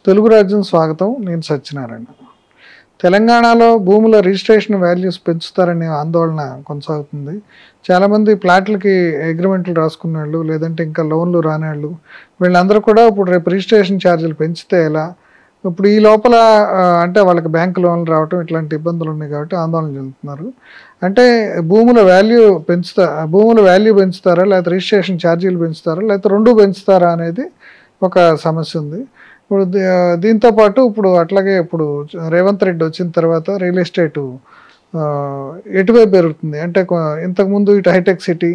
తెలుగు రాజ్యం స్వాగతం. నేను సత్యనారాయణ. తెలంగాణలో భూముల రిజిస్ట్రేషన్ వాల్యూస్ పెంచుతారనే ఆందోళన కొనసాగుతుంది. చాలామంది ప్లాట్లకి అగ్రిమెంట్లు రాసుకున్న వాళ్ళు, లేదంటే ఇంకా లోన్లు రాని వాళ్ళు, వీళ్ళందరూ కూడా ఇప్పుడు రేపు రిజిస్ట్రేషన్ ఛార్జీలు పెంచితే ఎలా, ఇప్పుడు ఈ లోపల అంటే వాళ్ళకి బ్యాంక్ లోన్లు రావటం ఇట్లాంటి ఇబ్బందులు ఉన్నాయి కాబట్టి ఆందోళన చెందుతున్నారు. అంటే భూముల వాల్యూ పెంచుతారా, లేకపోతే రిజిస్ట్రేషన్ ఛార్జీలు పెంచుతారా, లేకపోతే రెండు పెంచుతారా అనేది ఒక సమస్య ఉంది. ఇప్పుడు దీంతోపాటు ఇప్పుడు అట్లాగే ఇప్పుడు రేవంత్ రెడ్డి వచ్చిన తర్వాత రియల్ ఎస్టేటు ఎటువైపు పెరుగుతుంది అంటే ఇంతకుముందు ఇటు హైటెక్ సిటీ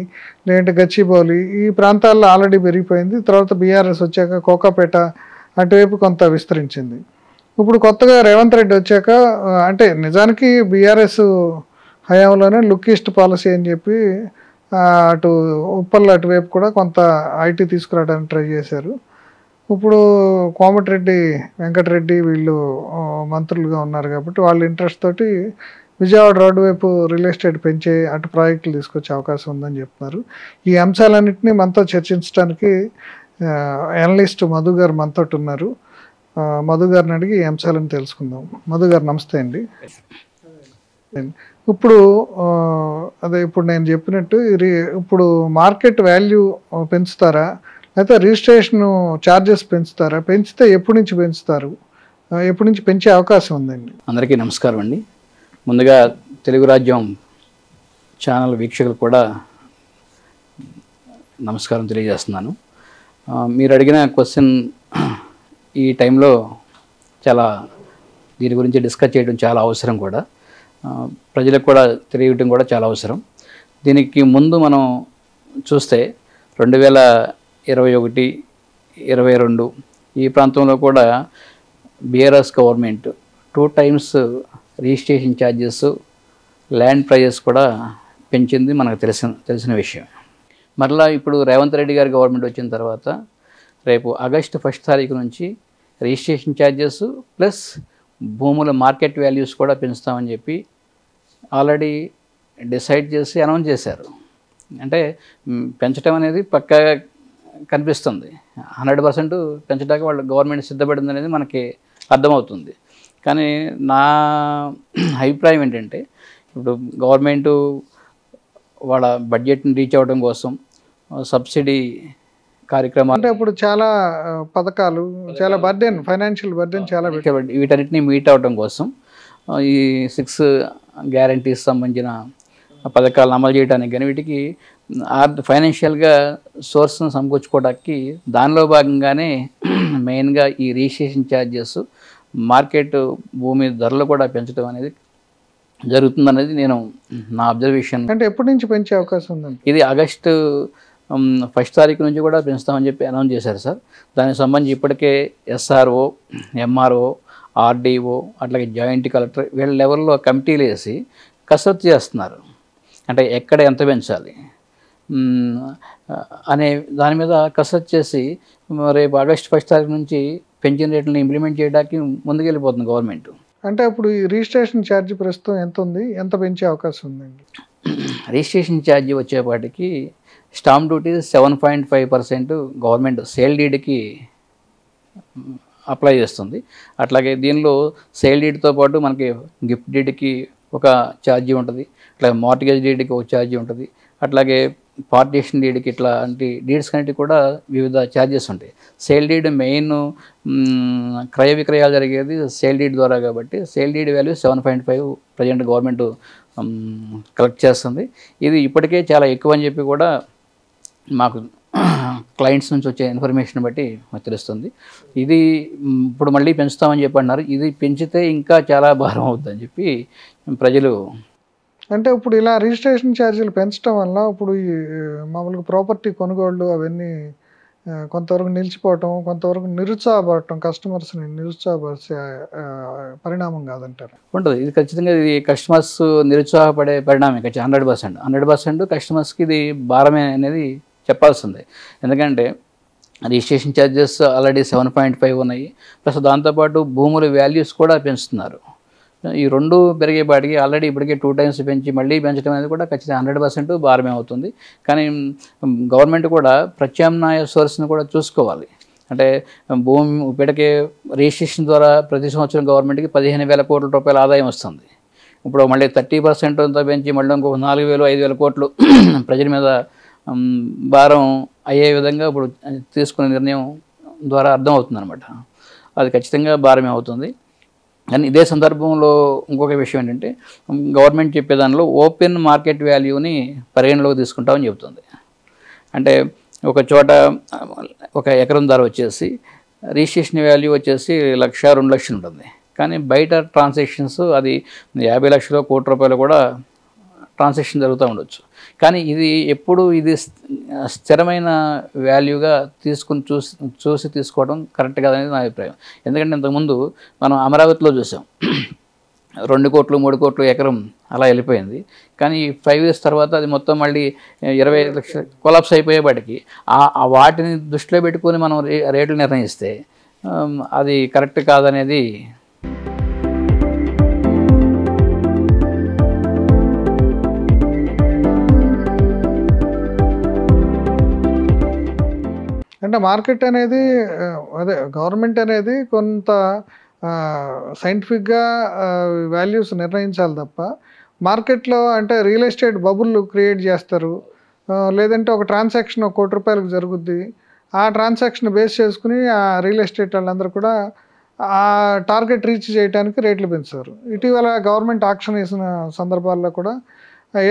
లేదంటే గచ్చిబౌలి ఈ ప్రాంతాల్లో ఆల్రెడీ పెరిగిపోయింది. తర్వాత బీఆర్ఎస్ వచ్చాక కోకాపేట అటువైపు కొంత విస్తరించింది. ఇప్పుడు కొత్తగా రేవంత్ రెడ్డి వచ్చాక అంటే నిజానికి బీఆర్ఎస్ హయాంలోనే లుక్ ఈస్ట్ పాలసీ అని చెప్పి అటు ఉప్పల్ అటువైపు కూడా కొంత ఐటీ తీసుకురావడానికి ట్రై చేశారు. ఇప్పుడు కోమటిరెడ్డి వెంకటరెడ్డి వీళ్ళు మంత్రులుగా ఉన్నారు కాబట్టి వాళ్ళ ఇంట్రెస్ట్ తోటి విజయవాడ రోడ్డు వైపు రియల్ ఎస్టేట్ పెంచే అటు ప్రాజెక్టులు తీసుకొచ్చే అవకాశం ఉందని చెప్తున్నారు. ఈ అంశాలన్నింటినీ మనతో చర్చించడానికి అనలిస్ట్ మధు గారు మనతో ఉన్నారు. మధు గారిని అడిగి ఈ అంశాలను తెలుసుకుందాం. మధు గారు నమస్తే అండి. ఇప్పుడు ఇప్పుడు నేను చెప్పినట్టు ఇప్పుడు మార్కెట్ వాల్యూ పెంచుతారా, అయితే రిజిస్ట్రేషన్ ఛార్జెస్ పెంచుతారా, పెంచితే ఎప్పటి నుంచి పెంచుతారు, ఎప్పటి నుంచి పెంచే అవకాశం ఉందండి? అందరికీ నమస్కారం అండి. ముందుగా తెలుగు రాజ్యం ఛానల్ వీక్షకులు కూడా నమస్కారం తెలియజేస్తున్నాను. మీరు అడిగిన క్వశ్చన్ ఈ టైంలో చాలా దీని గురించి డిస్కస్ చేయడం చాలా అవసరం కూడా, ప్రజలకు కూడా తెలియటం కూడా చాలా అవసరం. దీనికి ముందు మనం చూస్తే 2021, 22 ఈ ప్రాంతంలో కూడా BRS government 2 times registration charges, land prices కూడా పెంచింది, మనకు తెలిసిన విషయం. మరలా ఇప్పుడు రేవంత్ రెడ్డి గారి గవర్నమెంట్ వచ్చిన తర్వాత రేపు ఆగస్టు 1st తారీఖు నుంచి రిజిస్ట్రేషన్ ఛార్జెస్ ప్లస్ భూముల మార్కెట్ వాల్యూస్ కూడా పెంచుతామని చెప్పి ఆల్రెడీ డిసైడ్ చేసి అనౌన్స్ చేశారు. అంటే పెంచడం అనేది పక్కాగా కనిపిస్తుంది. 100% పెంచడానికి వాళ్ళ గవర్నమెంట్ సిద్ధపడింది అనేది మనకి అర్థమవుతుంది. కానీ నా అభిప్రాయం ఏంటంటే ఇప్పుడు గవర్నమెంటు వాళ్ళ బడ్జెట్ని రీచ్ అవ్వడం కోసం సబ్సిడీ కార్యక్రమాలు అంటే ఇప్పుడు చాలా పథకాలు, చాలా ఫైనాన్షియల్ బర్డెన్ చాలా వీటన్నిటిని మీట్ అవ్వడం కోసం ఈ 6 గ్యారంటీస్ సంబంధించిన పథకాలను అమలు చేయడానికి కానీ వీటికి ఫైనాన్షియల్గా సోర్స్ను సమకూర్చుకోవడానికి దానిలో భాగంగానే మెయిన్గా ఈ రిజిస్ట్రేషన్ ఛార్జెస్, మార్కెట్ భూమి ధరలు కూడా పెంచడం అనేది జరుగుతుందనేది నా అబ్జర్వేషన్. అంటే ఎప్పటి నుంచి పెంచే అవకాశం ఉందండి? ఇది ఆగస్టు 1st తారీఖు నుంచి కూడా పెంచుతామని చెప్పి అనౌన్స్ చేశారు సార్. దానికి సంబంధించి ఇప్పటికే SRO, MRO, RDO అట్లాగే జాయింట్ కలెక్టర్ వీళ్ళ లెవెల్లో కమిటీలు వేసి కసరత్తు చేస్తున్నారు. అంటే ఎక్కడ ఎంత పెంచాలి అనే దాని మీద కసరత్తు చేసి రేపు ఆగస్టు 1st తారీఖు నుంచి పెంచిన రేట్లను ఇంప్లిమెంట్ చేయడానికి ముందుకెళ్ళిపోతుంది గవర్నమెంట్. అంటే అప్పుడు ఈ రిజిస్ట్రేషన్ ఛార్జీ ప్రస్తుతం ఎంత ఉంది, ఎంత పెంచే అవకాశం ఉందండి? రిజిస్ట్రేషన్ ఛార్జీ వచ్చేపాటికి స్టాంప్ డ్యూటీ 7.5% గవర్నమెంట్ సేల్ డీడ్కి అప్లై చేస్తుంది. అట్లాగే దీనిలో సేల్ డీడ్తో పాటు మనకి గిఫ్ట్ డీడ్కి ఒక ఛార్జీ ఉంటుంది, అట్లాగే మార్టిగేజ్ డీడ్కి ఒక ఛార్జీ ఉంటుంది, అట్లాగే పార్టీషన్ డీడ్కి ఇట్లాంటి డీడ్స్ కంటే కూడా వివిధ ఛార్జెస్ ఉంటాయి. సేల్ డీడ్ మెయిన్ క్రయ విక్రయాలు జరిగేది సేల్ డీడ్ ద్వారా కాబట్టి sale deed value 7.5 present government collect చేస్తుంది. ఇది ఇప్పటికే చాలా ఎక్కువ అని చెప్పి కూడా మాకు క్లయింట్స్ నుంచి వచ్చే ఇన్ఫర్మేషన్ బట్టి మాకు తెలుస్తుంది. ఇది ఇప్పుడు మళ్ళీ పెంచుతామని చెప్పి అన్నారు. ఇది పెంచితే ఇంకా చాలా భారం అవుతుందని చెప్పి ప్రజలు. అంటే ఇప్పుడు ఇలా రిజిస్ట్రేషన్ ఛార్జీలు పెంచడం వల్ల ఇప్పుడు ఈ మామూలుగా ప్రాపర్టీ కొనుగోళ్ళు అవన్నీ కొంతవరకు నిలిచిపోవటం, కొంతవరకు నిరుత్సాహపడటం, కస్టమర్స్ని నిరుత్సాహపరిచే పరిణామం కాదంటారు? ఉంటుంది. ఇది ఖచ్చితంగా ఇది కస్టమర్స్ నిరుత్సాహపడే పరిణామం 100% కస్టమర్స్కి ఇది భారమే అనేది చెప్పాల్సిందే. ఎందుకంటే రిజిస్ట్రేషన్ ఛార్జెస్ ఆల్రెడీ 7.5 ఉన్నాయి, ప్లస్ దాంతోపాటు భూముల వాల్యూస్ కూడా పెంచుతున్నారు. ఈ రెండు పెరిగేపాటికి ఆల్రెడీ ఇప్పటికే 2 times పెంచి మళ్ళీ పెంచడం అనేది కూడా ఖచ్చితంగా 100% భారమే అవుతుంది. కానీ గవర్నమెంట్ కూడా ప్రత్యామ్నాయ సోర్స్ని కూడా చూసుకోవాలి. అంటే భూమి ఇప్పటికే రిజిస్ట్రేషన్ ద్వారా ప్రతి సంవత్సరం గవర్నమెంట్కి 15,000 కోట్ల రూపాయల ఆదాయం వస్తుంది. ఇప్పుడు మళ్ళీ 30% అంతా పెంచి మళ్ళీ ఇంకొక 4,000 5,000 కోట్లు ప్రజల మీద భారం అయ్యే విధంగా ఇప్పుడు తీసుకునే నిర్ణయం ద్వారా అర్థమవుతుంది అనమాట. అది ఖచ్చితంగా భారమే అవుతుంది. కానీ ఇదే సందర్భంలో ఇంకొక విషయం ఏంటంటే గవర్నమెంట్ చెప్పే దానిలో ఓపెన్ మార్కెట్ వాల్యూని పరిగణలోకి తీసుకుంటామని చెబుతుంది. అంటే ఒక చోట ఒక ఎకరం ధర వచ్చేసి రిజిస్ట్రేషన్ వాల్యూ వచ్చేసి 1,00,000 2 లక్షలు ఉంటుంది. కానీ బయట ట్రాన్సాక్షన్స్ అది 50 లక్షలు కోటి రూపాయలు కూడా ట్రాన్సాక్షన్ జరుగుతూ ఉండొచ్చు. కానీ ఇది ఎప్పుడు ఇది స్థిరమైన వాల్యూగా తీసుకుని చూసి తీసుకోవడం కరెక్ట్ కాదనేది నా అభిప్రాయం. ఎందుకంటే ఇంతకుముందు మనం అమరావతిలో చూసాం 2 కోట్లు 3 కోట్లు ఎకరం అలా వెళ్ళిపోయింది. కానీ 5 years తర్వాత అది మొత్తం మళ్ళీ 25 లక్షలు కొలాప్స్ అయిపోయేవాటికి వాటిని దృష్టిలో పెట్టుకొని మనం రేట్లు నిర్ణయిస్తే అది కరెక్ట్ కాదనేది. అంటే మార్కెట్ అనేది అదే గవర్నమెంట్ అనేది కొంత సైంటిఫిక్గా వాల్యూస్ నిర్ణయించాలి తప్ప మార్కెట్లో అంటే రియల్ ఎస్టేట్ బబుల్ క్రియేట్ చేస్తారు. లేదంటే ఒక ట్రాన్సాక్షన్ 1 కోటి రూపాయలకు జరుగుద్ది. ఆ ట్రాన్సాక్షన్ బేస్ చేసుకుని ఆ రియల్ ఎస్టేట్ వాళ్ళందరూ కూడా ఆ టార్గెట్ రీచ్ చేయడానికి రేట్లు పెంచుతారు. ఇటీవల గవర్నమెంట్ ఆక్షన్ వేసిన సందర్భాల్లో కూడా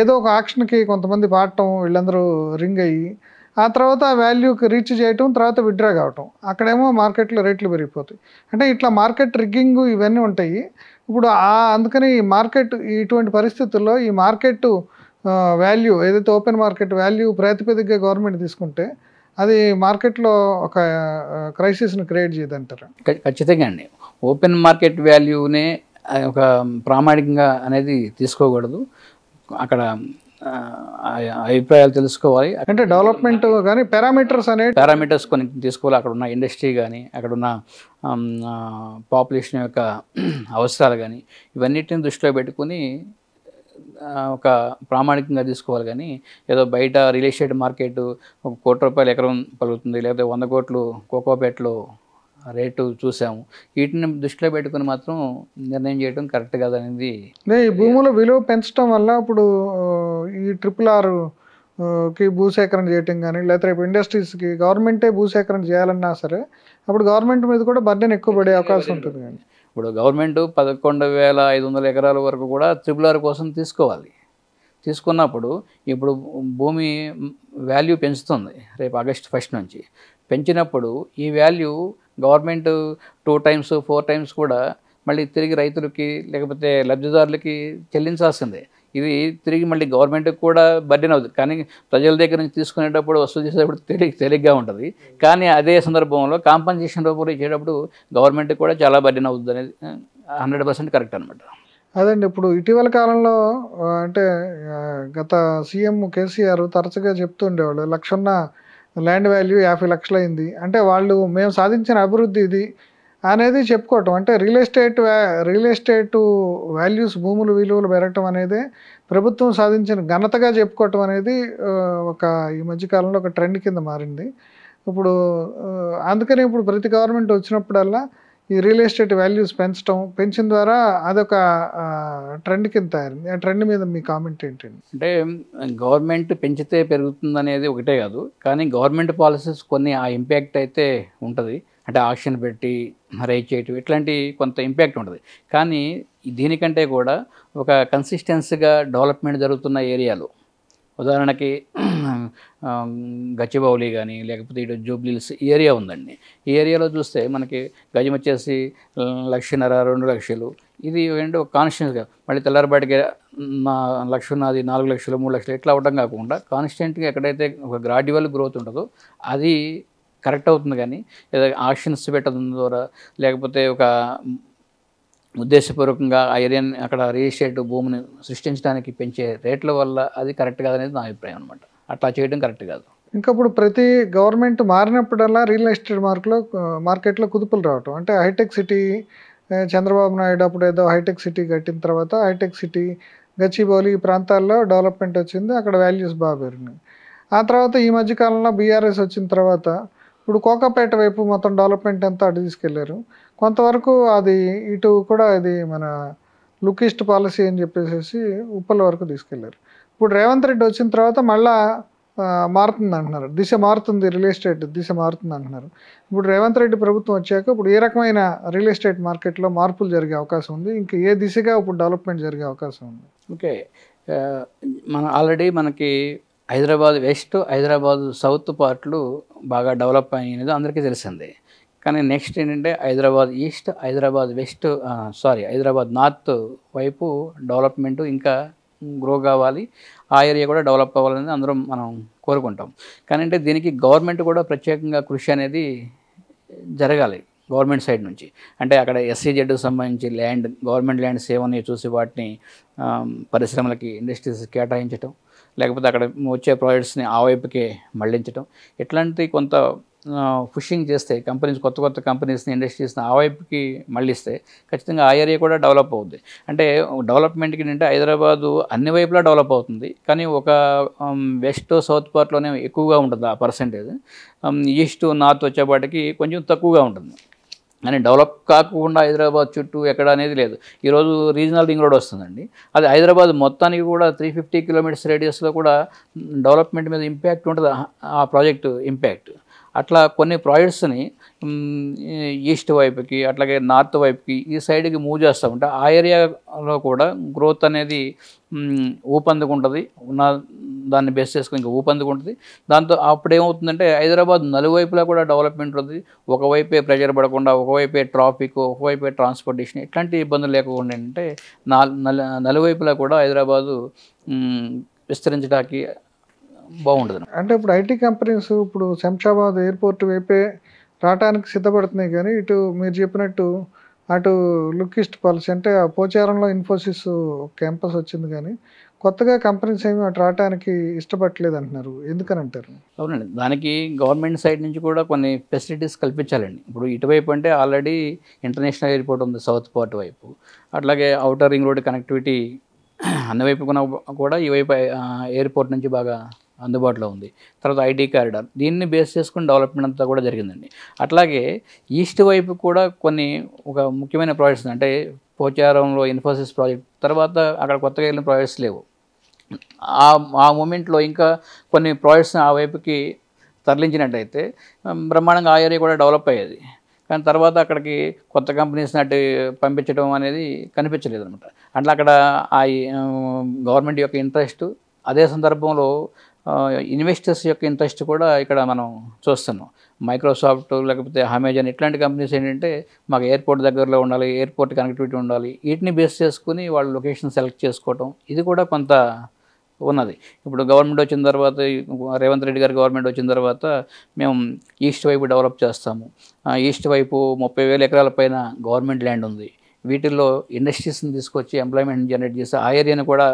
ఏదో ఒక ఆక్షన్కి కొంతమంది పాడటం, వీళ్ళందరూ రింగ్ అయ్యి ఆ తర్వాత ఆ వాల్యూకి రీచ్ చేయటం, తర్వాత విత్డ్రా కావటం, అక్కడేమో మార్కెట్లో రేట్లు పెరిగిపోతాయి. అంటే ఇట్లా మార్కెట్ రిగ్గింగ్ ఇవన్నీ ఉంటాయి. ఇప్పుడు అందుకని ఈ మార్కెట్ ఇటువంటి పరిస్థితుల్లో ఈ మార్కెట్ వాల్యూ ఏదైతే ఓపెన్ మార్కెట్ వాల్యూ ప్రాతిపదికగా గవర్నమెంట్ తీసుకుంటే అది మార్కెట్లో ఒక క్రైసిస్ని క్రియేట్ చేయదంటారు. ఖచ్చితంగా అండి. ఓపెన్ మార్కెట్ వాల్యూనే ఒక ప్రామాణికంగా అనేది తీసుకోకూడదు. అక్కడ అభిప్రాయాలు తెలుసుకోవాలి. అంటే డెవలప్మెంట్ కానీ పారామీటర్స్ కొన్ని తీసుకోవాలి. అక్కడ ఉన్న ఇండస్ట్రీ కానీ, అక్కడ ఉన్న పాపులేషన్ యొక్క అవసరాలు కానీ ఇవన్నిటిని దృష్టిలో పెట్టుకుని ఒక ప్రామాణికంగా తీసుకోవాలి. కానీ ఏదో బయట రియల్ ఎస్టేట్ మార్కెట్ 1 కోటి రూపాయలు ఎకరం పలుకుతుంది, లేకపోతే 100 కోట్లు కోకోపేటలో రేటు చూసాము, వీటిని దృష్టిలో పెట్టుకుని మాత్రం నిర్ణయం చేయడం కరెక్ట్ కాదనేది. ఈ భూముల విలువ పెంచడం వల్ల ఇప్పుడు ఈ RRRకి భూసేకరణ చేయటం కానీ, లేకపోతే ఇప్పుడు ఇండస్ట్రీస్కి గవర్నమెంటే భూసేకరణ చేయాలన్నా సరే అప్పుడు గవర్నమెంట్ మీద కూడా బర్డెన్ ఎక్కువ పడే అవకాశం ఉంటుంది. కానీ ఇప్పుడు గవర్నమెంట్ 11,500 ఎకరాల వరకు కూడా RRR కోసం తీసుకోవాలి. తీసుకున్నప్పుడు ఇప్పుడు భూమి వాల్యూ పెంచుతుంది రేపు August 1 నుంచి. పెంచినప్పుడు ఈ వాల్యూ గవర్నమెంట్ 2 times 4 times కూడా మళ్ళీ తిరిగి రైతులకి లేకపోతే లబ్ధిదారులకి చెల్లించాల్సిందే. ఇది తిరిగి మళ్ళీ గవర్నమెంట్కి కూడా బర్డెన్ అవుతుంది. కానీ ప్రజల దగ్గర నుంచి తీసుకునేటప్పుడు వసూలు చేసేటప్పుడు తేలిగ్గా ఉంటుంది. కానీ అదే సందర్భంలో కాంపన్సేషన్ రూపంలో ఇచ్చేటప్పుడు గవర్నమెంట్కి కూడా చాలా బర్డెన్ అవుతుంది అనేది 100% కరెక్ట్ అనమాట. అదండి. ఇప్పుడు ఇటీవల కాలంలో అంటే గత సీఎం కేసీఆర్ తరచుగా చెప్తూ ఉండేవాళ్ళు, 1,00,000 ల్యాండ్ వాల్యూ 50 లక్షలు అయింది అంటే వాళ్ళు మేము సాధించిన అభివృద్ధి ఇది అనేది చెప్పుకోవటం. అంటే రియల్ ఎస్టేట్ వాల్యూస్ భూముల విలువలు పెరగటం అనేది ప్రభుత్వం సాధించిన ఘనతగా చెప్పుకోవటం అనేది ఒక ఈ మధ్యకాలంలో ఒక ట్రెండ్ కింద మారింది. ఇప్పుడు అందుకని ఇప్పుడు ప్రతి గవర్నమెంట్ వచ్చినప్పుడల్లా ఈ రియల్ ఎస్టేట్ వాల్యూస్ పెంచిన ద్వారా అదొక ట్రెండ్ కింద తయారైంది. ఆ ట్రెండ్ మీద మీ కామెంట్ ఏంటండి? అంటే గవర్నమెంట్ పెంచితే పెరుగుతుంది అనేది ఒకటే కాదు, కానీ గవర్నమెంట్ పాలసీస్ కొన్ని ఆ ఇంపాక్ట్ అయితే ఉంటుంది. అంటే ఆక్షన్ పెట్టి రైట్ చేయటం ఇట్లాంటి కొంత ఇంపాక్ట్ ఉంటుంది. కానీ దీనికంటే కూడా ఒక కన్సిస్టెన్సీగా డెవలప్మెంట్ జరుగుతున్న ఏరియాలు, ఉదాహరణకి గచ్చిబౌలి కానీ లేకపోతే ఇటు జూబ్లీహిల్స్ ఏరియా ఉందండి. ఈ ఏరియాలో చూస్తే మనకి గజం వచ్చేసి 1,50,000 2 లక్షలు. ఇది ఏంటంటే ఒక కాన్స్టెంట్గా మళ్ళీ తెల్లారిపాటికి 1,00,000 ఉన్నది 4 లక్షలు 3 లక్షలు ఇట్లా అవ్వడం కాకుండా కాన్స్టెంట్గా ఎక్కడైతే ఒక గ్రాడ్యువల్ గ్రోత్ ఉంటుందో అది కరెక్ట్ అవుతుంది. కానీ ఏదో ఆక్షన్స్ పెట్టడం ద్వారా లేకపోతే ఒక ఉద్దేశపూర్వకంగా ఆ ఏరియాని అక్కడ రియల్ ఎస్టేట్ భూమిని సృష్టించడానికి పెంచే రేట్ల వల్ల అది కరెక్ట్ కాదనేది నా అభిప్రాయం అనమాట. అట్లా చేయడం కరెక్ట్ కాదు. ఇంకా ఇప్పుడు ప్రతి గవర్నమెంట్ మారినప్పుడల్లా రియల్ ఎస్టేట్ మార్కెట్లో కుదుపులు రావటం. అంటే హైటెక్ సిటీ చంద్రబాబు నాయుడు అప్పుడు ఏదో హైటెక్ సిటీ కట్టిన తర్వాత హైటెక్ సిటీ గచ్చిబౌలి ఈ ప్రాంతాల్లో డెవలప్మెంట్ వచ్చింది, అక్కడ వాల్యూస్ బాగా పెరిగినాయి. ఆ తర్వాత ఈ మధ్యకాలంలో బీఆర్ఎస్ వచ్చిన తర్వాత ఇప్పుడు కోకాపేట వైపు మొత్తం డెవలప్మెంట్ అంతా అటు తీసుకెళ్లారు. కొంతవరకు అది ఇటు కూడా ఇది మన లుకిస్ట్ పాలసీ అని చెప్పేసి ఉప్పల్ వరకు తీసుకెళ్లారు. ఇప్పుడు రేవంత్ రెడ్డి వచ్చిన తర్వాత మళ్ళా మారుతుంది అంటున్నారు, దిశ మారుతుంది, రియల్ ఎస్టేట్ దిశ మారుతుంది అంటున్నారు. ఇప్పుడు రేవంత్ రెడ్డి ప్రభుత్వం వచ్చాక ఇప్పుడు ఏ రకమైన రియల్ ఎస్టేట్ మార్కెట్లో మార్పులు జరిగే అవకాశం ఉంది, ఇంకా ఏ దిశగా ఇప్పుడు డెవలప్మెంట్ జరిగే అవకాశం ఉంది? ఓకే, ఆల్రెడీ మనకి హైదరాబాద్ వెస్ట్, హైదరాబాద్ సౌత్ పార్ట్లు బాగా డెవలప్ అయినది అందరికీ తెలిసిందే. కానీ నెక్స్ట్ ఏంటంటే Hyderabad east, Hyderabad west, Hyderabad north వైపు డెవలప్మెంట్ ఇంకా గ్రో కావాలి, ఆ ఏరియా కూడా డెవలప్ అవ్వాలని అందరం మనం కోరుకుంటాం. కానీ అంటే దీనికి గవర్నమెంట్ కూడా ప్రత్యేకంగా కృషి అనేది జరగాలి గవర్నమెంట్ సైడ్ నుంచి. అంటే అక్కడ SEZకు సంబంధించి గవర్నమెంట్ ల్యాండ్స్ ఏమని చూసి వాటిని పరిశ్రమలకి, ఇండస్ట్రీస్ కేటాయించటం, లేకపోతే అక్కడ వచ్చే ప్రాజెక్ట్స్ని ఆ వైపుకే మళ్లించటం, ఇట్లాంటి కొంత పుషింగ్ చేస్తే కొత్త కంపెనీస్ని, ఇండస్ట్రీస్ని ఆ వైపుకి మళ్ళిస్తే ఖచ్చితంగా ఆ ఏరియా కూడా డెవలప్ అవుద్ది. అంటే డెవలప్మెంట్కి అంటే హైదరాబాదు అన్ని వైపులా డెవలప్ అవుతుంది, కానీ ఒక వెస్ట్ సౌత్ పార్ట్లోనే ఎక్కువగా ఉంటుంది ఆ పర్సంటేజ్. ఈస్ట్ నార్త్ వచ్చేపాటికి కొంచెం తక్కువగా ఉంటుంది. కానీ డెవలప్ కాకుండా హైదరాబాద్ చుట్టూ ఎక్కడ అనేది లేదు. ఈరోజు రీజనల్ రింగ్ రోడ్ వస్తుందండి, అది హైదరాబాద్ మొత్తానికి కూడా 350 కిలోమీటర్స్ రేడియస్లో కూడా డెవలప్మెంట్ మీద ఇంపాక్ట్ ఉంటుంది, ఆ ప్రాజెక్టు ఇంపాక్ట్. అట్లా కొన్ని ప్రాజెక్ట్స్ని ఈస్ట్ వైపుకి, అట్లాగే నార్త్ వైపుకి, ఈ సైడ్కి మూవ్ చేస్తూ ఉంటే ఆ ఏరియాలో కూడా గ్రోత్ అనేది ఊపందుకుంటుంది. దాన్ని బేస్ చేసుకుని ఇంకా ఊపందుకుంటుంది. దాంతో అప్పుడేమవుతుందంటే హైదరాబాద్ నలువైపులా కూడా డెవలప్మెంట్ ఉంటుంది. ఒకవైపే ప్రెజర్ పడకుండా, ఒకవైపే ట్రాఫిక్, ఒకవైపే ట్రాన్స్పోర్టేషన్, ఇట్లాంటి ఇబ్బందులు లేకుండా అంటే నలువైపులా కూడా హైదరాబాదు విస్తరించడానికి బాగుంటుంది. అంటే ఇప్పుడు IT కంపెనీస్ ఇప్పుడు శంషాబాద్ ఎయిర్పోర్ట్ వైపే రావడానికి సిద్ధపడుతున్నాయి, కానీ ఇటు మీరు చెప్పినట్టు అటు లుకిస్ట్ పాలసీ అంటే ఆ పోచారంలో ఇన్ఫోసిస్ క్యాంపస్ వచ్చింది, కానీ కొత్తగా కంపెనీస్ ఏమి అటు రావడానికి ఇష్టపడలేదు అంటున్నారు. ఎందుకని అంటారు? అవునండి, దానికి గవర్నమెంట్ సైడ్ నుంచి కూడా కొన్ని ఫెసిలిటీస్ కల్పించాలండి. ఇప్పుడు ఇటువైపు అంటే ఆల్రెడీ ఇంటర్నేషనల్ ఎయిర్పోర్ట్ ఉంది సౌత్ పార్ట్ వైపు, అట్లాగే అవుటర్ రింగ్ రోడ్ కనెక్టివిటీ అన్ని వైపు కూడా ఈ వైపు ఎయిర్పోర్ట్ నుంచి బాగా అందుబాటులో ఉంది. తర్వాత IT కారిడార్, దీన్ని బేస్ చేసుకుని డెవలప్మెంట్ అంతా కూడా జరిగిందండి. అట్లాగే ఈస్ట్ వైపు కూడా ఒక ముఖ్యమైన ప్రాజెక్ట్స్, అంటే పోచారంలో ఇన్ఫోసిస్ ప్రాజెక్ట్ తర్వాత అక్కడ కొత్తగా వెళ్ళిన ప్రాజెక్ట్స్ లేవు. ఆ మూమెంట్లో ఇంకా కొన్ని ప్రాజెక్ట్స్ ఆ వైపుకి తరలించినట్టయితే బ్రహ్మాండంగా ఆ ఏరియా కూడా డెవలప్ అయ్యేది. కానీ తర్వాత అక్కడికి కొత్త కంపెనీస్ని అటు పంపించడం అనేది కనిపించలేదు అనమాట. అట్లా అక్కడ ఆ గవర్నమెంట్ యొక్క ఇంట్రెస్ట్, అదే సందర్భంలో ఇన్వెస్టర్స్ యొక్క ఇంట్రెస్ట్ కూడా ఇక్కడ మనం చూస్తున్నాం. మైక్రోసాఫ్ట్ లేకపోతే అమెజాన్ ఇట్లాంటి కంపెనీస్ ఏంటంటే మాకు ఎయిర్పోర్ట్ దగ్గరలో ఉండాలి, ఎయిర్పోర్ట్ కనెక్టివిటీ ఉండాలి, వీటిని బేస్ చేసుకుని వాళ్ళు లొకేషన్ సెలెక్ట్ చేసుకోవటం, ఇది కూడా కొంత ఉన్నది. ఇప్పుడు గవర్నమెంట్ వచ్చిన తర్వాత, రేవంత్ రెడ్డి గారి గవర్నమెంట్ వచ్చిన తర్వాత మేము ఈస్ట్ వైపు డెవలప్ చేస్తాము. ఈస్ట్ వైపు 30,000 ఎకరాల పైన గవర్నమెంట్ ల్యాండ్ ఉంది. వీటిల్లో ఇండస్ట్రీస్ని తీసుకొచ్చి ఎంప్లాయ్మెంట్ జనరేట్ చేసి ఆ ఏరియాను కూడా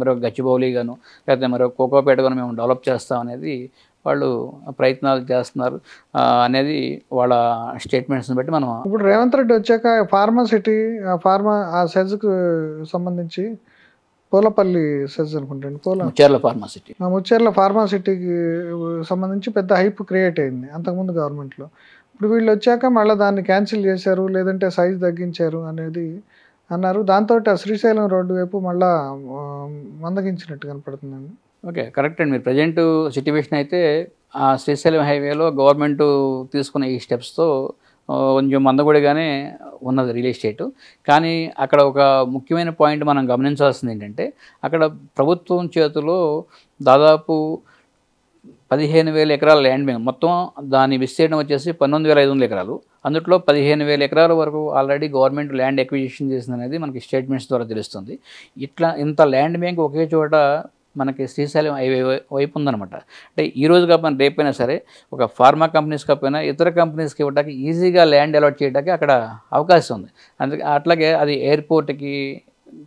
మరో గచ్చిబౌలిగాను లేకపోతే మరో కోకోపేటగాను మేము డెవలప్ చేస్తాం అనేది వాళ్ళు ప్రయత్నాలు చేస్తున్నారు అనేది వాళ్ళ స్టేట్మెంట్స్ని బట్టి మనం. ఇప్పుడు రేవంత్ రెడ్డి వచ్చాక ఫార్మాసిటీ, ఆ సెజ్కు సంబంధించి పోలపల్లి సెజ్ అనుకుంటాను, ముచ్చేర్ల ఫార్మాసిటీకి సంబంధించి పెద్ద హైప్ క్రియేట్ అయింది అంతకుముందు గవర్నమెంట్లో. ఇప్పుడు వీళ్ళు వచ్చాక మళ్ళీ దాన్ని క్యాన్సిల్ చేశారు, లేదంటే సైజ్ తగ్గించారు అనేది అన్నారు. దాంతో ఆ శ్రీశైలం రోడ్డు వైపు మళ్ళీ మందగించినట్టు కనపడుతుందండి. ఓకే, కరెక్ట్ అండి. మీరు ప్రజెంట్ సిట్యువేషన్ అయితే ఆ శ్రీశైలం హైవేలో గవర్నమెంట్ తీసుకున్న ఈ స్టెప్స్తో కొంచెం మందకొడిగానే ఉన్నది రియల్ ఎస్టేటు. కానీ అక్కడ ఒక ముఖ్యమైన పాయింట్ మనం గమనించాల్సింది ఏంటంటే, అక్కడ ప్రభుత్వం చేతిలో దాదాపు 15,000 ఎకరాల ల్యాండ్ బ్యాంక్, మొత్తం దాని విస్తీర్ణం వచ్చేసి 19,500 ఎకరాలు. అందులో 15,000 ఎకరాల వరకు ఆల్రెడీ గవర్నమెంట్ ల్యాండ్ ఎక్విజిషన్ చేసింది అనేది మనకి స్టేట్మెంట్స్ ద్వారా తెలుస్తుంది. ఇంత ల్యాండ్ బ్యాంక్ ఒకే చోట మనకి శ్రీశైలం హైవే వైపు ఉందన్నమాట. అంటే ఈరోజు కాకపోయినా రేపైనా సరే ఒక ఫార్మా కంపెనీస్ కాకపోయినా ఇతర కంపెనీస్కి ఇవ్వడానికి ఈజీగా ల్యాండ్ అలాట్ చేయడానికి అక్కడ అవకాశం ఉంది. అందుకే అట్లాగే అది ఎయిర్పోర్ట్కి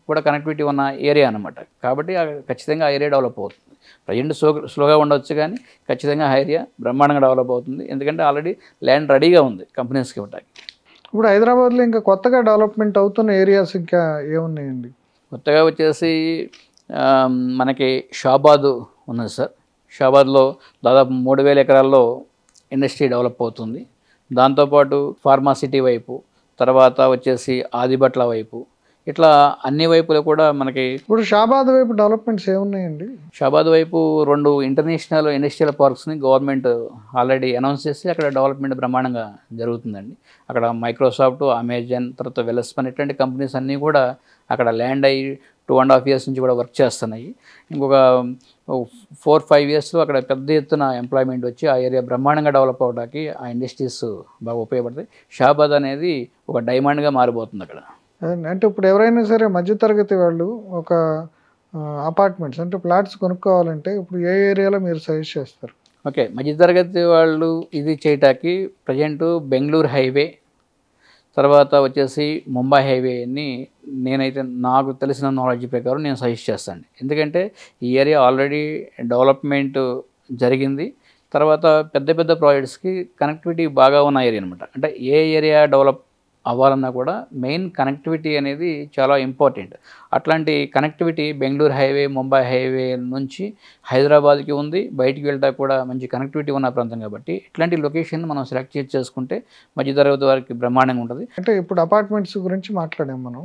కూడా కనెక్టివిటీ ఉన్న ఏరియా అనమాట. కాబట్టి ఖచ్చితంగా ఆ ఏరియా డెవలప్ అవుతుంది. ప్రజెంట్ స్లోగా ఉండవచ్చు, కానీ ఖచ్చితంగా ఆ ఏరియా బ్రహ్మాండంగా డెవలప్ అవుతుంది. ఎందుకంటే ఆల్రెడీ ల్యాండ్ రెడీగా ఉంది కంపెనీస్కి ఇవ్వడానికి. ఇప్పుడు హైదరాబాద్లో ఇంకా కొత్తగా డెవలప్మెంట్ అవుతున్న ఏరియాస్ ఇంకా ఏమున్నాయండి? కొత్తగా వచ్చేసి మనకి షాబాద్ ఉన్నది సార్. షాబాద్లో దాదాపు 3,000 ఎకరాల్లో ఇండస్ట్రీ డెవలప్ అవుతుంది. దాంతోపాటు ఫార్మాసిటీ వైపు, తర్వాత వచ్చేసి ఆదిబట్ల వైపు, ఇట్లా అన్ని వైపులు కూడా మనకి. ఇప్పుడు షాబాద్ వైపు డెవలప్మెంట్స్ ఏమున్నాయండి? షాబాద్ వైపు 2 ఇంటర్నేషనల్ ఇండస్ట్రియల్ పార్క్స్ని గవర్నమెంట్ ఆల్రెడీ అనౌన్స్ చేసి అక్కడ డెవలప్మెంట్ బ్రహ్మాండంగా జరుగుతుందండి. అక్కడ మైక్రోసాఫ్ట్, అమెజాన్, తర్వాత వెల్స్పన్ ఇట్లాంటి కంపెనీస్ అన్నీ కూడా అక్కడ ల్యాండ్ అయ్యి 2.5 years నుంచి కూడా వర్క్ చేస్తున్నాయి. ఇంకొక 4-5 yearsలో అక్కడ పెద్ద ఎత్తున ఎంప్లాయ్మెంట్ వచ్చి ఆ ఏరియా బ్రహ్మాండంగా డెవలప్ అవడానికి ఆ ఇండస్ట్రీస్ బాగా ఉపయోగపడతాయి. షాబాద్ అనేది ఒక డైమండ్గా మారిపోతుంది అక్కడ. అంటే ఇప్పుడు ఎవరైనా సరే మధ్యతరగతి వాళ్ళు ఒక అపార్ట్మెంట్స్ అంటే ఫ్లాట్స్ కొనుక్కోవాలంటే ఇప్పుడు ఏ ఏరియాలో మీరు సజెస్ట్ చేస్తారు? ఓకే, మధ్యతరగతి వాళ్ళు ఇది చేయటానికి ప్రజెంట్ బెంగళూరు హైవే, తర్వాత వచ్చేసి ముంబై హైవేని నేనైతే నాకు తెలిసిన నాలెడ్జ్ ప్రకారం నేను సజెస్ట్ చేస్తాను. ఎందుకంటే ఈ ఏరియా ఆల్రెడీ డెవలప్మెంట్ జరిగింది. తర్వాత పెద్ద పెద్ద ప్రాజెక్ట్స్కి కనెక్టివిటీ బాగా ఉన్న ఏరియా అనమాట. అంటే ఏ ఏరియా డెవలప్ అవ్వాలన్నా కూడా మెయిన్ కనెక్టివిటీ అనేది చాలా ఇంపార్టెంట్. అట్లాంటి connectivity Bengaluru highway, Mumbai highway నుంచి హైదరాబాద్కి ఉంది. బయటికి వెళ్తా కూడా మంచి కనెక్టివిటీ ఉన్న ప్రాంతం కాబట్టి ఇట్లాంటి లొకేషన్ మనం సెలెక్ట్ చేసుకుంటే మధ్యతరగతి వారికి బ్రహ్మాండంగా ఉంటుంది. అంటే ఇప్పుడు అపార్ట్మెంట్స్ గురించి మాట్లాడాం మనం.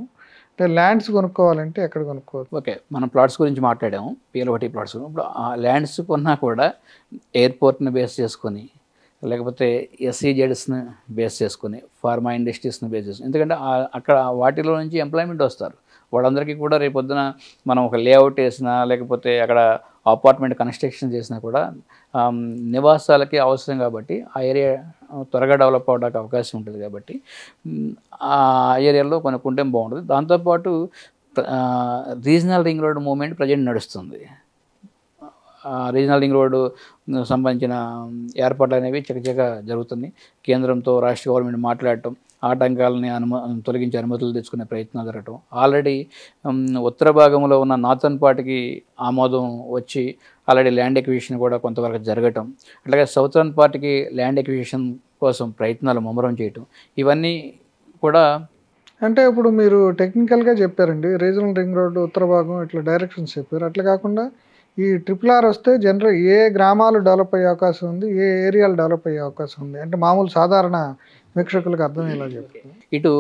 అంటే ల్యాండ్స్ కొనుక్కోవాలంటే ఎక్కడ కొనుక్కోవాలి? ఓకే, మనం ప్లాట్స్ గురించి మాట్లాడాము, PL1 ప్లాట్స్. ఇప్పుడు ఆ ల్యాండ్స్ కొన్నా కూడా ఎయిర్పోర్ట్ని బేస్ చేసుకొని, లేకపోతే SEZస్ని బేస్ చేసుకుని, ఫార్మా ఇండస్ట్రీస్ని బేస్ చేసుకుని, ఎందుకంటే అక్కడ వాటిలో నుంచి ఎంప్లాయ్మెంట్ వస్తారు. వాళ్ళందరికీ కూడా రేపొద్దున మనం ఒక లేఅవుట్ వేసినా, లేకపోతే అక్కడ అపార్ట్మెంట్ కన్స్ట్రక్షన్ చేసినా కూడా నివాసాలకి అవసరం కాబట్టి ఆ ఏరియా త్వరగా డెవలప్ అవడానికి అవకాశం ఉంటుంది. కాబట్టి ఆ ఏరియాలో కొనుక్కుంటే బాగుంటుంది. దాంతోపాటు regional ring road movement present నడుస్తుంది. రీజనల్ రింగ్ రోడ్డు సంబంధించిన ఏర్పాట్లు అనేవి చకచక జరుగుతుంది. కేంద్రంతో రాష్ట్ర గవర్నమెంట్ మాట్లాడటం, ఆటంకాలని తొలగించి అనుమతులు తెచ్చుకునే ప్రయత్నాలు జరగటం. ఆల్రెడీ ఉత్తర భాగంలో ఉన్న నార్థన్ పార్ట్కి ఆమోదం వచ్చి ఆల్రెడీ ల్యాండ్ ఎక్విజిషన్ కూడా కొంతవరకు జరగటం, అట్లాగే సౌతర్న్ పార్ట్కి ల్యాండ్ ఎక్విజిషన్ కోసం ప్రయత్నాలు ముమ్మరం చేయటం, ఇవన్నీ కూడా. అంటే ఇప్పుడు మీరు టెక్నికల్గా చెప్పారండి, రీజనల్ రింగ్ రోడ్డు ఉత్తర భాగం ఇట్లా డైరెక్షన్స్ చెప్పారు. అట్లా కాకుండా ఈ RRR వస్తే జనరల్ ఏ గ్రామాలు డెవలప్ అయ్యే అవకాశం ఉంది, ఏ ఏరియాలు డెవలప్ అయ్యే అవకాశం ఉంది అంటే మామూలు సాధారణ వీక్షకులకు అర్థమయ్యేలా చెప్పారు. ఇటు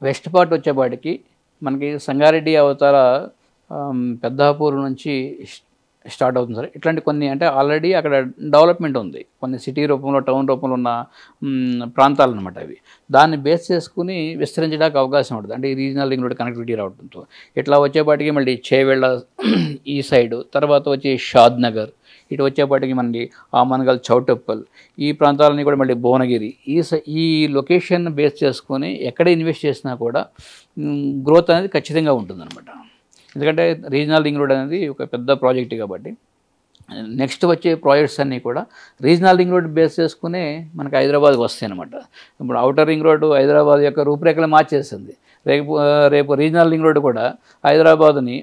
వెస్ట్ పార్ట్ వచ్చేపాటికి మనకి సంగారెడ్డి అవతార పెద్దాపూర్ నుంచి స్టార్ట్ అవుతుంది సార్. ఇట్లాంటి కొన్ని అంటే ఆల్రెడీ అక్కడ డెవలప్మెంట్ ఉంది, కొన్ని సిటీ రూపంలో, టౌన్ రూపంలో ఉన్న ప్రాంతాలు అనమాట అవి. దాన్ని బేస్ చేసుకుని విస్తరించడానికి అవకాశం ఉంటుంది. అంటే ఈ రీజనల్ రింగ్ రోడ్ కనెక్టివిటీ రావడంతో ఇట్లా వచ్చేపాటికి మళ్ళీ చేవెళ్ళ ఈ సైడు, తర్వాత వచ్చి షాద్ నగర్, ఇటు వచ్చేపాటికి మనకి ఆమన్గల్, చౌటప్పల్, ఈ ప్రాంతాలని కూడా మళ్ళీ భువనగిరి, ఈ లొకేషన్ బేస్ చేసుకొని ఎక్కడ ఇన్వెస్ట్ చేసినా కూడా గ్రోత్ అనేది ఖచ్చితంగా ఉంటుందన్నమాట. ఎందుకంటే రీజనల్ రింగ్ రోడ్ అనేది ఒక పెద్ద ప్రాజెక్ట్ కాబట్టి నెక్స్ట్ వచ్చే ప్రాజెక్ట్స్ అన్నీ కూడా రీజనల్ రింగ్ రోడ్ బేస్ చేసుకునే మనకి హైదరాబాద్కి వస్తాయి అనమాట. ఇప్పుడు అవుటర్ రింగ్ రోడ్డు హైదరాబాద్ యొక్క రూపురేఖలు మార్చేస్తుంది. రేపు రీజనల్ రింగ్ రోడ్డు కూడా హైదరాబాదుని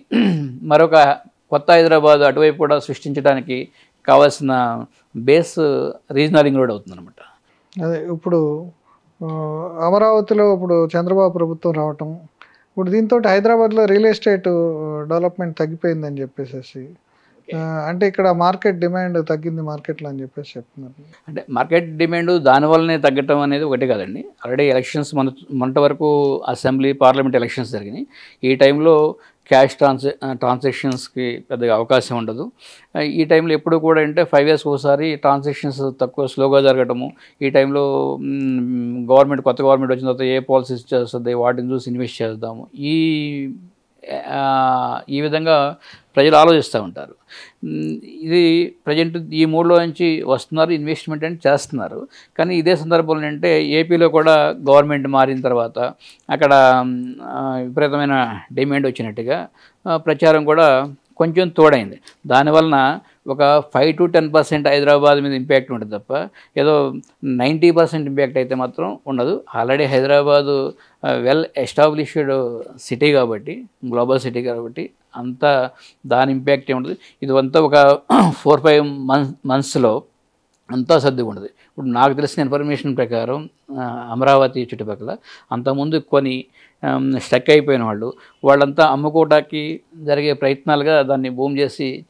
మరొక కొత్త హైదరాబాద్ అటువైపు కూడా సృష్టించడానికి కావాల్సిన బేస్ రీజనల్ రింగ్ రోడ్ అవుతుందన్నమాట. అదే ఇప్పుడు అమరావతిలో ఇప్పుడు చంద్రబాబు ప్రభుత్వం రావటం, ఇప్పుడు దీంతో హైదరాబాద్లో రియల్ ఎస్టేట్ డెవలప్మెంట్ తగ్గిపోయిందని చెప్పేసి, అంటే ఇక్కడ మార్కెట్ డిమాండ్ తగ్గింది మార్కెట్లో అని చెప్పేసి చెప్తున్నారు. అంటే మార్కెట్ డిమాండ్ దానివల్లనే తగ్గటం అనేది ఒకటి కాదండి. ఆల్రెడీ ఎలక్షన్స్ మొన్నటి వరకు అసెంబ్లీ, పార్లమెంట్ ఎలక్షన్స్ జరిగినాయి. ఈ టైంలో క్యాష్ ట్రాన్సాక్షన్స్కి పెద్దగా అవకాశం ఉండదు. ఈ టైంలో ఎప్పుడు కూడా అంటే 5 years ఒకసారి ట్రాన్సాక్షన్స్ తక్కువ స్లోగా జరగటము, ఈ టైంలో కొత్త గవర్నమెంట్ వచ్చిన తర్వాత ఏ పాలసీస్ చేస్తుంది వాటిని చూసి ఇన్వెస్ట్ చేద్దాము, ఈ విధంగా ప్రజలు ఆలోచిస్తూ ఉంటారు. ఇది ప్రజెంట్ ఈ మూడులో నుంచి వస్తున్నారు, ఇన్వెస్ట్మెంట్ అని చేస్తున్నారు. కానీ ఇదే సందర్భంలో అంటే ఏపీలో కూడా గవర్నమెంట్ మారిన తర్వాత అక్కడ విపరీతమైన డిమాండ్ వచ్చినట్టుగా ప్రచారం కూడా కొంచెం తోడైంది. దానివలన ఒక 5 to 10% హైదరాబాద్ మీద ఇంపాక్ట్ ఉంటుంది తప్ప ఏదో 90% ఇంపాక్ట్ అయితే మాత్రం ఉండదు. Already Hyderabad well established city కాబట్టి, గ్లోబల్ సిటీ కాబట్టి అంతా దాని ఇంపాక్ట్ ఉండదు. ఇదంతా ఒక 4-5 monthsలో అంతా సర్దుగా ఉండదు. ఇప్పుడు నాకు తెలిసిన ఇన్ఫర్మేషన్ ప్రకారం అమరావతి చుట్టుపక్కల అంతకుముందు కొని స్టక్ అయిపోయిన వాళ్ళంతా అమ్ముకోవడానికి జరిగే ప్రయత్నాలుగా దాన్ని భూమి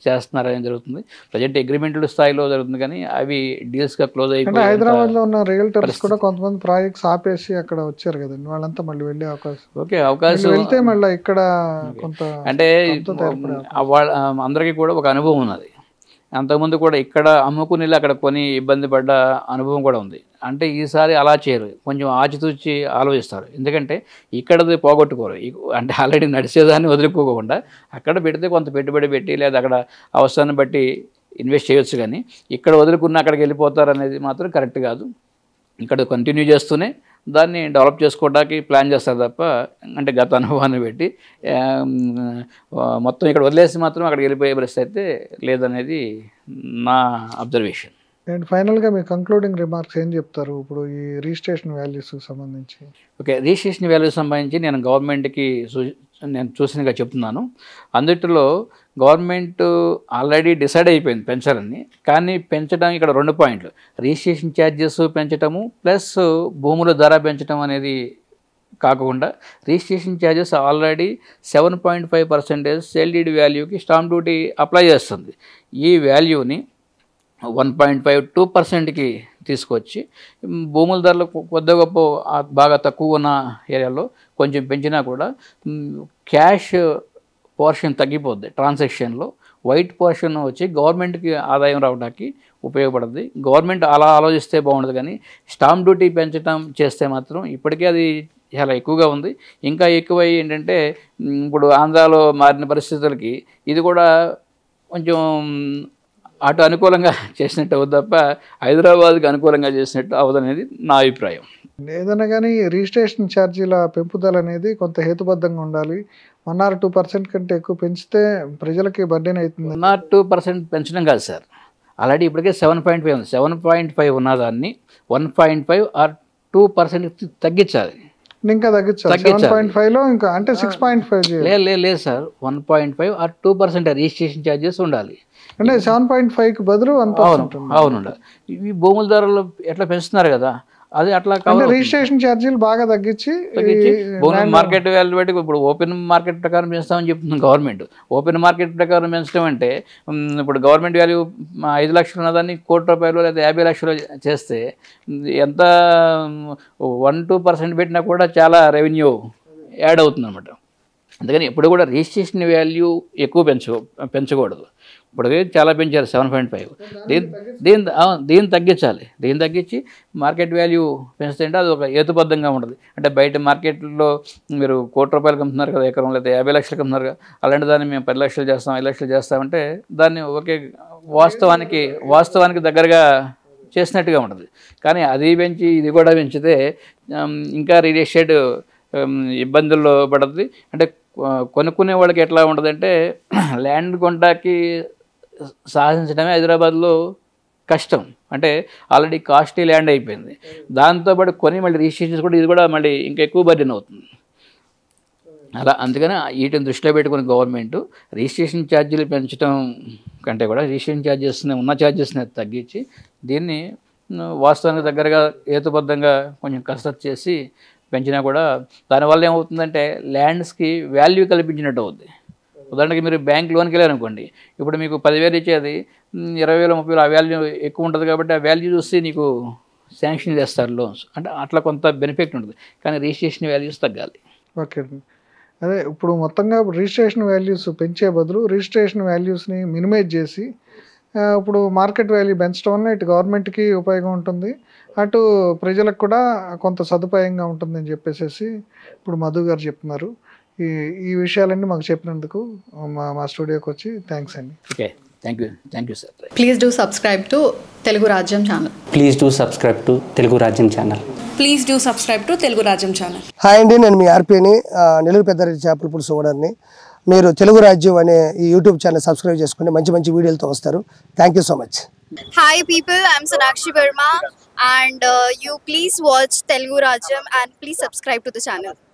చేస్తున్నారని జరుగుతుంది. ప్రజెంట్ అగ్రిమెంటల్ స్థాయిలో జరుగుతుంది, కానీ అవి డీల్స్గా క్లోజ్ అయిపోయి హైదరాబాద్లో ఉన్న రియల్టర్స్ కూడా కొంతమంది ప్రాజెక్ట్స్ ఆపేసి అక్కడ వచ్చారు కదండి, వాళ్ళంతా మళ్ళీ వెళ్ళే అవకాశం వెళ్తే మళ్ళీ ఇక్కడ కొంత అంటే వాళ్ళ అందరికీ కూడా ఒక అనుభవం ఉన్నది. అంతకుముందు కూడా ఇక్కడ అమ్ముకుని అక్కడ కొని ఇబ్బంది పడ్డ అనుభవం కూడా ఉంది. అంటే ఈసారి అలా చేయరు, కొంచెం ఆచితూచి ఆలోచిస్తారు. ఎందుకంటే ఇక్కడది పోగొట్టుకోరు, అంటే ఆల్రెడీ నడిచేదాన్ని వదులుకోకుండా అక్కడ పెడితే కొంత పెట్టుబడి పెట్టి లేదా అక్కడ అవసరాన్ని బట్టి ఇన్వెస్ట్ చేయొచ్చు, కానీ ఇక్కడ వదులుకున్న అక్కడికి వెళ్ళిపోతారు అనేది మాత్రం కరెక్ట్ కాదు. ఇక్కడ కంటిన్యూ చేస్తూనే దాన్ని డెవలప్ చేసుకోవడానికి ప్లాన్ చేస్తారు తప్ప, అంటే గత అనుభవాన్ని పెట్టి మొత్తం ఇక్కడ వదిలేసి మాత్రం అక్కడికి వెళ్ళిపోయే పరిస్థితి అయితే లేదనేది నా అబ్జర్వేషన్. అండ్ ఫైనల్గా మీ కంక్లూడింగ్ రిమార్క్స్ ఏం చెప్తారు ఇప్పుడు ఈ రిజిస్ట్రేషన్ వాల్యూస్కి సంబంధించి? ఓకే, రిజిస్ట్రేషన్ వాల్యూస్ సంబంధించి నేను గవర్నమెంట్కి నేను చూసినగా చెప్తున్నాను. అందులో గవర్నమెంట్ ఆల్రెడీ డిసైడ్ అయిపోయింది పెంచాలని, కానీ పెంచడం ఇక్కడ 2 పాయింట్లు: రిజిస్ట్రేషన్ ఛార్జెస్ పెంచడము ప్లస్ భూముల ధర పెంచడం అనేది కాకుండా registration charges already 7.5% sale deed వాల్యూకి స్టాంప్ డ్యూటీ అప్లై చేస్తుంది. ఈ వాల్యూని 1.52%కి తీసుకొచ్చి భూముల ధరలు కొద్ది గొప్ప బాగా తక్కువ ఉన్న ఏరియాలో కొంచెం పెంచినా కూడా క్యాష్ పోర్షన్ తగ్గిపోద్ది ట్రాన్సాక్షన్లో. వైట్ పోర్షన్ వచ్చి గవర్నమెంట్కి ఆదాయం రావడానికి ఉపయోగపడుతుంది. గవర్నమెంట్ అలా ఆలోచిస్తే బాగుండదు, కానీ స్టాంప్ డ్యూటీ పెంచడం చేస్తే మాత్రం ఇప్పటికే అది చాలా ఎక్కువగా ఉంది. ఇంకా ఎక్కువై ఏంటంటే ఇప్పుడు ఆంధ్రాలో మారిన పరిస్థితులకి ఇది కూడా కొంచెం అటు అనుకూలంగా చేసినట్టు అవుతుంది తప్ప హైదరాబాద్కి అనుకూలంగా చేసినట్టు అవదనేది నా అభిప్రాయం. ఏదైనా కానీ రిజిస్ట్రేషన్ ఛార్జీల పెంపుదల అనేది కొంత హేతుబద్ధంగా ఉండాలి. 1 or 2% కంటే ఎక్కువ పెంచితే ప్రజలకి బర్డెన్ అవుతుంది. 1 or 2% పెంచడం కాదు సార్, ఆల్రెడీ ఇప్పటికే 7.5 ఉంది. 7.5 ఉన్నదాన్ని 1.5 or 2% తగ్గించాలి. ఇంకా తగ్గించాలి 7.5లో ఇంకా అంటే 6.5 లేదు సార్, 1.5 or 2% రిజిస్ట్రేషన్ ఛార్జెస్ ఉండాలి. అంటే 7.5కి బదులు 1%. అవును, ఈ భూముల ధరలు ఎట్లా పెంచుతున్నారు కదా, అది అట్లా కావాలి. రిజిస్ట్రేషన్ ఛార్జీలు బాగా తగ్గించి మార్కెట్ వాల్యూ బట్టి ఇప్పుడు ఓపెన్ మార్కెట్ ప్రకారం పెంచుతామని చెప్తుంది గవర్నమెంట్. ఓపెన్ మార్కెట్ ప్రకారం పెంచడం అంటే ఇప్పుడు గవర్నమెంట్ వాల్యూ 5 లక్షలు ఉన్నదాన్ని ₹1,00,00,000 లేదా 50 లక్షలు చేస్తే ఎంత 1-2% పెట్టినా కూడా చాలా రెవెన్యూ యాడ్ అవుతుంది అనమాట. అందుకని ఎప్పుడు కూడా రిజిస్ట్రేషన్ వాల్యూ ఎక్కువ పెంచకూడదు. ఇప్పుడు చాలా పెంచారు 7.5. దీన్ని తగ్గించాలి. దీన్ని తగ్గించి మార్కెట్ వాల్యూ పెంచుతుంటే అది ఒక హేతుబద్ధంగా ఉంటుంది. అంటే బయట మార్కెట్లో మీరు ₹1,00,00,000 అమ్ముతున్నారు కదా ఎకరం, లేదా 50 లక్షలకు అమ్ముతున్నారు కదా, అలాంటి దాన్ని మేము 10 లక్షలు చేస్తాం, 5 లక్షలు చేస్తామంటే దాన్ని ఒకే వాస్తవానికి దగ్గరగా చేసినట్టుగా ఉంటుంది. కానీ అది పెంచి ఇది కూడా పెంచితే ఇంకా రియల్ ఎస్టేట్ ఇబ్బందుల్లో పడుతుంది. అంటే కొనుక్కునే వాళ్ళకి ఎట్లా ఉంటుందంటే ల్యాండ్ కొనడానికి సాధించడమే హైదరాబాద్లో కష్టం. అంటే ఆల్రెడీ కాస్ట్లీ ల్యాండ్ అయిపోయింది, దాంతోపాటు కొని మళ్ళీ రిజిస్ట్రేషన్స్ కూడా ఇది కూడా మళ్ళీ ఇంకా ఎక్కువ బర్డెన్ అవుతుంది. అలా అందుకని వీటిని దృష్టిలో పెట్టుకుని గవర్నమెంట్ రిజిస్ట్రేషన్ ఛార్జీలు పెంచడం కంటే కూడా రిజిస్ట్రేషన్ ఛార్జెస్ని ఉన్న ఛార్జెస్ని తగ్గించి దీన్ని వాస్తవానికి దగ్గరగా హేతుబద్ధంగా కొంచెం కసరత్తు చేసి పెంచినా కూడా దానివల్ల ఏమవుతుందంటే ల్యాండ్స్కి వాల్యూ కల్పించినట్టు అవుతుంది. ఉదాహరణకి మీరు బ్యాంక్ లోన్కి వెళ్ళారనుకోండి, ఇప్పుడు మీకు 10,000 ఇచ్చేది 20,000 30,000 ఆ వాల్యూ ఎక్కువ ఉంటుంది కాబట్టి ఆ వాల్యూ చూసి నీకు శాంక్షన్ చేస్తారు లోన్స్. అంటే అట్లా కొంత బెనిఫిట్ ఉంటుంది, కానీ రిజిస్ట్రేషన్ వాల్యూస్ తగ్గాలి. ఓకే, అదే ఇప్పుడు మొత్తంగా రిజిస్ట్రేషన్ వాల్యూస్ పెంచే బదులు రిజిస్ట్రేషన్ వాల్యూస్ని మినిమైజ్ చేసి ఇప్పుడు మార్కెట్ వాల్యూ పెంచడం వల్ల ఇటు గవర్నమెంట్కి ఉపయోగం ఉంటుంది, అటు ప్రజలకు కూడా కొంత సదుపాయంగా ఉంటుందని చెప్పేసి ఇప్పుడు మధు గారు చెప్తున్నారు. ఈ విషయాలన్నీ మాకు చెప్పినందుకు మా స్టూడియోకి వచ్చి థ్యాంక్స్ అండి. Okay, thank you sir. Please do subscribe to Telugu Rajyam channel. Please do subscribe to Telugu Rajyam channel. Please do subscribe to Telugu Rajyam channel. Hi అండి, నేను మీ ఆర్పీని, నెల్లూరు పెద్దారెడ్డి చేపల పులుసు ఓనర్ని. మీరు తెలుగు రాజ్యం అనే ఈ యూట్యూబ్ ఛానల్ సబ్స్క్రైబ్ చేసుకుని మంచి మంచి వీడియోలతో వస్తారు. Thank you so much. Hi people, I'm Sonakshi Verma and you please watch Telugu Rajyam and please subscribe to the channel.